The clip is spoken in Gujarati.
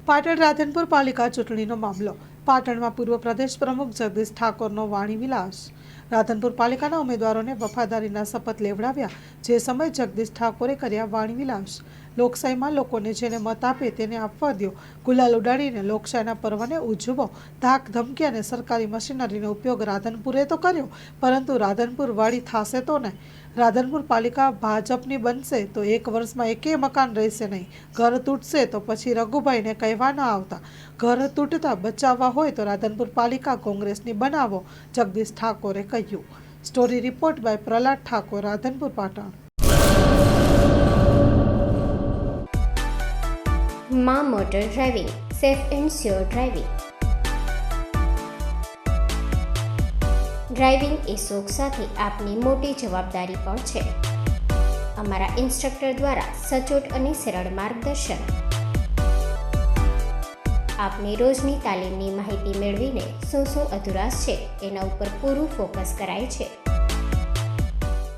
પાટણ રાધનપુર પાલિકા ચૂંટણીનો મામલો. પાટણમાં પૂર્વ પ્રદેશ પ્રમુખ જગદીશ ઠાકોરનો વાણી વિલાસ. રાધનપુર પાલિકાના ઉમેદવારોને વફાદારીના શપથ લેવડાવ્યા. જે સમયે જગદીશ ઠાકોરે કર્યા વાણી વિલાસ. લોકશાહીમાં લોકોને જેને મત આપે તેને આપવા દો. ગુલાલ ઉડાડીને લોકશાહીના પર્વને ઉજવો. ધાક ધમકી અને સરકારી મશીનરીનો ઉપયોગ રાધનપુરે તો કર્યો, પરંતુ રાધનપુર વાળી થશે તો નહીં. રાધનપુર પાલિકા ભાજપની બનશે તો 1 વર્ષમાં એકેય મકાન રહેશે નહીં. ઘર તૂટશે તો પછી રઘુભાઈને કહેવા ન આવતા. ઘર તૂટતા બચાવવા હોય તો રાધનપુર પાલિકા કોંગ્રેસની બનાવો, જગદીશ ઠાકોરે કહ્યું. Story report by Prahlad Thakor, Radhanpur, Patan. માં motor driving, safe and sure driving. Driving એ શોખ સાથે આપની મોટી જવાબદારી પણ છે. અમારા ઇન્સ્ટ્રક્ટર દ્વારા સચોટ અને સરળ માર્ગદર્શન. આપની રોજની તાલીમની માહિતી મેળવીને શું અધુરાશ છે એના ઉપર પૂરું ફોકસ કરાય છે.